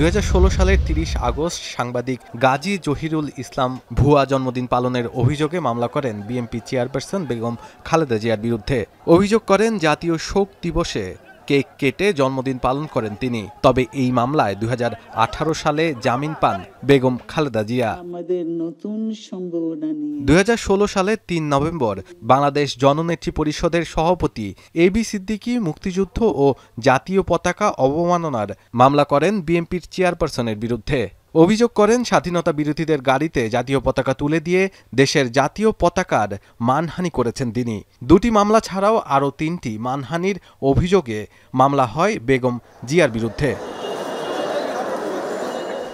2016 সালের 30 আগস্ট সাংবাদিক গাজী জহিরুল ইসলাম ভুয়া জন্মদিন পালনের অভিযোগে মামলা করেন বিএনপি চেয়ারপারসন বেগম খালেদা জিয়ার বিরুদ্ধে। অভিযোগ করেন জাতীয় শোক দিবসে কেক কেটে জন্মদিন পালন করেন তিনি। তবে এই মামলায় 2018 সালে জামিন পান বেগম খালেদা জিয়া। 2016 সালের 3 নভেম্বর বাংলাদেশ জননেত্রী পরিষদের সভাপতি এবি সিদ্দিকী মুক্তিযুদ্ধ ও জাতীয় পতাকা অবমাননার মামলা করেন বিএনপির চেয়ারপারসনের বিরুদ্ধে। অভিযোগ করেন স্বাধীনতা বিরোধীদের গাড়িতে জাতীয় পতাকা তুলে দিয়ে দেশের জাতীয় পতাকার মানহানি করেছেন তিনি। দুটি মামলা ছাড়াও আরও 3টি মানহানির অভিযোগে মামলা হয় বেগম জিয়ার বিরুদ্ধে।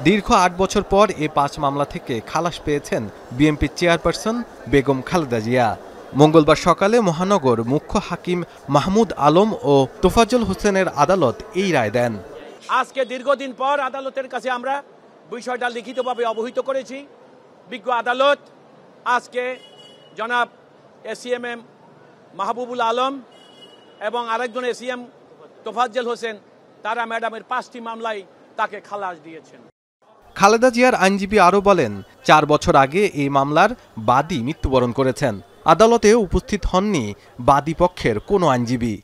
দীর্ঘ 8 বছর পর এ 5 মামলা থেকে খালাস পেয়েছেন বিএনপির চেয়ারপারসন বেগম খালেদা জিয়া। মঙ্গলবার সকালে মহানগর মুখ্য হাকিম মাহমুদ আলম ও তোফাজ্জল হোসেনের আদালত এই রায় দেন। আজকে দীর্ঘদিন পর আদালতের কাছে আমরা বিষয়টা লিখিতভাবে অবহিত করেছি। বিজ্ঞ আদালত আজকে জনাব এসিএমএম মাহবুবুল আলম এবং আরেকজন এসিএম তোফাজ্জল হোসেন তারা ম্যাডামের 5টি মামলায় তাকে খালাস দিয়েছেন। খালেদা জিয়ার আইনজীবী আরও বলেন, 4 বছর আগে এই মামলার বাদী মৃত্যুবরণ করেছেন। আদালতে উপস্থিত হননি বাদী পক্ষের কোনো আইনজীবী।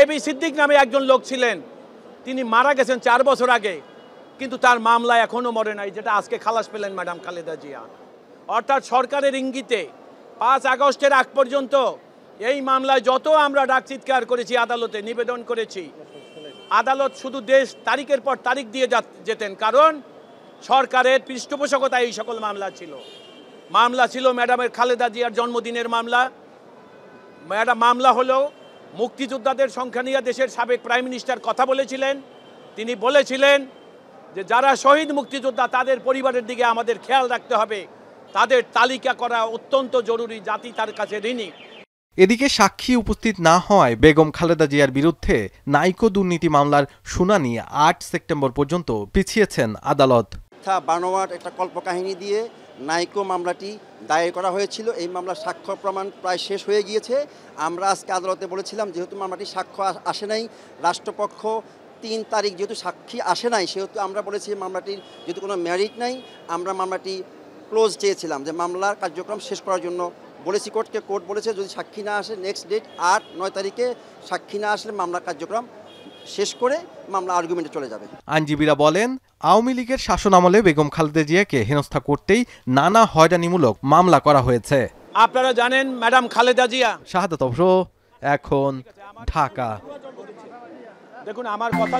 এবি সিদ্দিক নামে একজন লোক ছিলেন, তিনি মারা গেছেন 4 বছর আগে, কিন্তু তার মামলা এখনো মরে নাই, যেটা আজকে খালাস পেলেন ম্যাডাম খালেদা জিয়া। অর্থাৎ সরকারের ইঙ্গিতে 5 আগস্টের আগ পর্যন্ত এই মামলায় যত আমরা ডাক চিৎকার করেছি, আদালতে নিবেদন করেছি, আদালত শুধু তারিখের পর তারিখ দিয়ে যেতেন, কারণ সরকারের পৃষ্ঠপোষকতায় এই সকল মামলা ছিল ম্যাডামের খালেদা জিয়ার জন্মদিনের মামলা। মামলা হলো মুক্তিযোদ্ধাদের সংখ্যা নিয়ে দেশের সাবেক প্রাইম মিনিস্টার কথা বলেছিলেন। তিনি বলেছিলেন যে যারা শহীদ মুক্তিযোদ্ধা তাদের পরিবারের দিকে আমাদের খেয়াল রাখতে হবে, তাদের তালিকা করা অত্যন্ত জরুরি, জাতি তার কাছে ঋণী। এদিকে সাক্ষী উপস্থিত না হওয়ায় বেগম খালেদা জিয়ার বিরুদ্ধে নাইকো দুর্নীতি মামলার শুনানি 8 সেপ্টেম্বর পর্যন্ত পিছিয়েছেন আদালত। বানোয়াট একটা কল্পকাহিনী দিয়ে নাইকো মামলাটি দায়ের করা হয়েছিল। এই মামলার সাক্ষ্য প্রমাণ প্রায় শেষ হয়ে গিয়েছে। আমরা আজকে আদালতে বলেছিলাম, যেহেতু মামলাটি সাক্ষ্য আসে নাই, রাষ্ট্রপক্ষ 3 তারিখ যেহেতু সাক্ষী আসে নাই, সেহেতু আমরা বলেছি মামলাটির যেহেতু কোনো মেরিট নাই, আমরা মামলাটি ক্লোজ চেয়েছিলাম, যে মামলার কার্যক্রম শেষ করার জন্য বলেছি কোর্টকে। কোর্ট বলেছে যদি সাক্ষী না আসে, নেক্সট ডেট 8-9 তারিখে সাক্ষী না আসলে মামলার কার্যক্রম শেষ করে মামলা আর্গুমেন্টে চলে যাবে। আইনজীবীরা বলেন, আওয়ামী লীগের শাসনামলে বেগম খালেদা জিয়াকে হেনস্থা করতেই নানা হয়রানিমূলক মামলা করা হয়েছে। আপনারা জানেন ম্যাডাম খালেদা জিয়া। শাহাদাত অফরো, এখন ঢাকা। দেখুন আমার কথা